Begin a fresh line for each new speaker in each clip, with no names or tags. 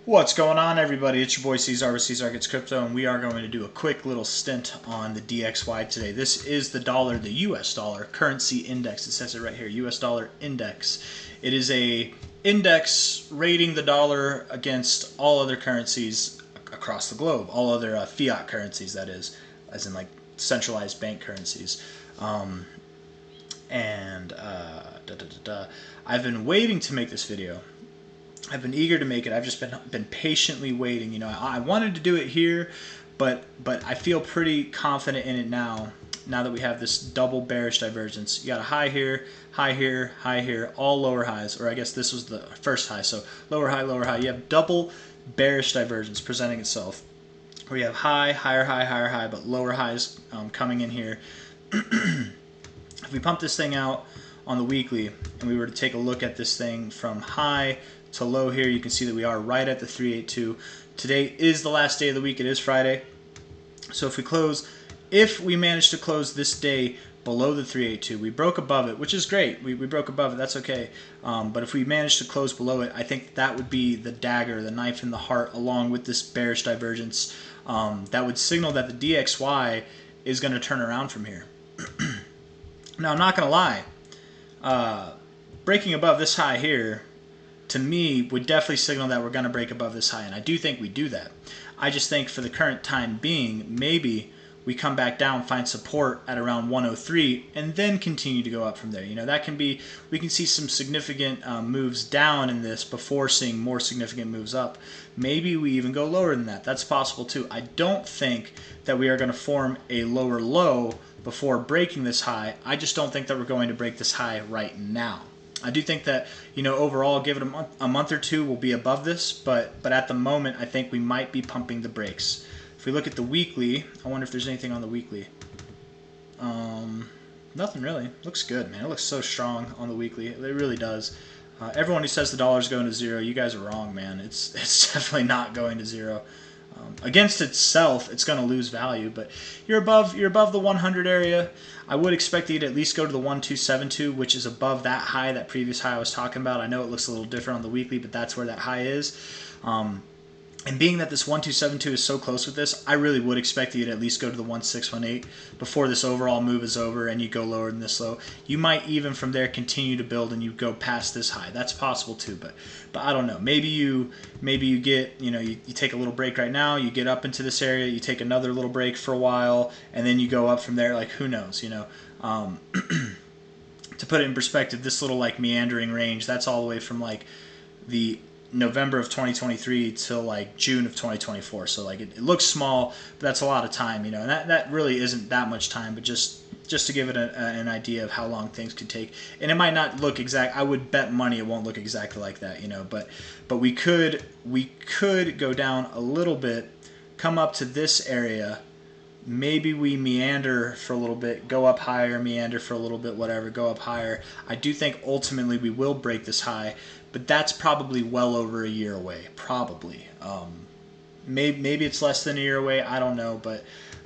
What's going on, everybody? It's your boy C-Zar with C-Zar Gets Crypto, and we are going to do a quick little stint on the DXY today. This is the dollar, the US dollar currency index. It says it right here, US dollar index. It is a index rating the dollar against all other currencies across the globe, all other fiat currencies, that is, as in like centralized bank currencies. I've been waiting to make this video. I've been eager to make it. I've just been patiently waiting. You know, I wanted to do it here, but I feel pretty confident in it now. Now that we have this double bearish divergence, you got a high here, high here, high here, all lower highs, or I guess this was the first high. So lower high, lower high. You have double bearish divergence presenting itself, where you have high, higher high, higher high, but lower highs coming in here. If we pump this thing out on the weekly, and we were to take a look at this thing from high to low here, you can see that we are right at the 382. Today is the last day of the week. It is Friday. So if we manage to close this day below the 382, we broke above it, which is great. We broke above it. That's okay. But if we manage to close below it, I think that would be the dagger, the knife in the heart, along with this bearish divergence. That would signal that the DXY is going to turn around from here. Now, I'm not going to lie. Breaking above this high here, to me, would definitely signal that we're going to break above this high, and I do think we do that. I just think for the current time being, maybe we come back down, find support at around 103, and then continue to go up from there. You know, that can be, we can see some significant moves down in this before seeing more significant moves up. Maybe we even go lower than that. That's possible too. I don't think that we are going to form a lower low before breaking this high. I just don't think that we're going to break this high right now. I do think that, you know, overall, give it a month or two, we'll be above this, but at the moment, I think we might be pumping the brakes. If we look at the weekly, I wonder if there's anything on the weekly. Nothing really. Looks good, man. It looks so strong on the weekly. It really does. Everyone who says the dollar's going to zero, you guys are wrong, man. It's definitely not going to zero. Against itself, it's going to lose value, but you're above the 100 area. I would expect you to at least go to the 1272, which is above that high, that previous high I was talking about. I know it looks a little different on the weekly, but that's where that high is. And being that this 1272 is so close with this, I really would expect you to at least go to the 1618 before this overall move is over and you go lower than this low. You might even from there continue to build and you go past this high. That's possible too, but I don't know. Maybe you get, you know, you take a little break right now, you get up into this area, you take another little break for a while, and then you go up from there. Like, who knows, you know. To put it in perspective, this little like meandering range, that's all the way from like the November of 2023 till like June of 2024. So like it looks small, but that's a lot of time, you know, and that really isn't that much time, but just to give it an idea of how long things could take. And it might not look exact. I would bet money it won't look exactly like that, you know, but we could go down a little bit, come up to this area. Maybe we meander for a little bit, go up higher, meander for a little bit, whatever, go up higher. I do think ultimately we will break this high, but that's probably well over a year away, probably. Maybe it's less than a year away, I don't know, but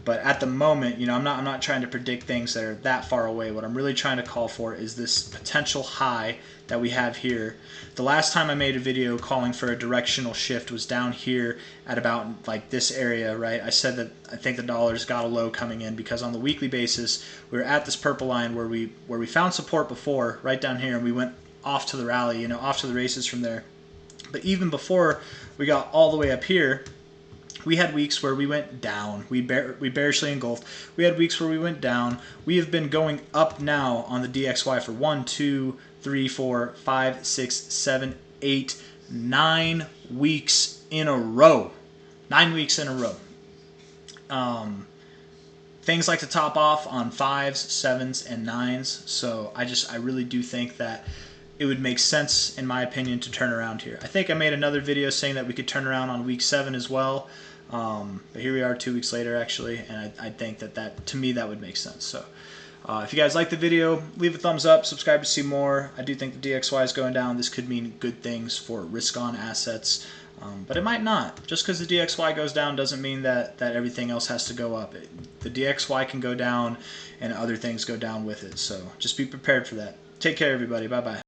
at the moment, you know, I'm not trying to predict things that are that far away. What I'm really trying to call for is this potential high that we have here. The last time I made a video calling for a directional shift was down here at about like this area, right? I said that I think the dollar's got a low coming in because on the weekly basis, we were at this purple line where we found support before, right down here, and we went off to the rally, you know, off to the races from there. But even before we got all the way up here, we had weeks where we went down. We bearishly engulfed. We had weeks where we went down. We have been going up now on the DXY for 1, 2, 3, 4, 5, 6, 7, 8, 9 weeks in a row. 9 weeks in a row. Things like to top off on 5s, 7s, and 9s. So I really do think that it would make sense, in my opinion, to turn around here. I think I made another video saying that we could turn around on week 7 as well. But here we are 2 weeks later, actually, and I think that to me, that would make sense. So if you guys like the video, leave a thumbs up, subscribe to see more. I do think the DXY is going down. This could mean good things for risk-on assets, but it might not. Just because the DXY goes down doesn't mean that everything else has to go up. The DXY can go down and other things go down with it, so just be prepared for that. Take care, everybody. Bye-bye.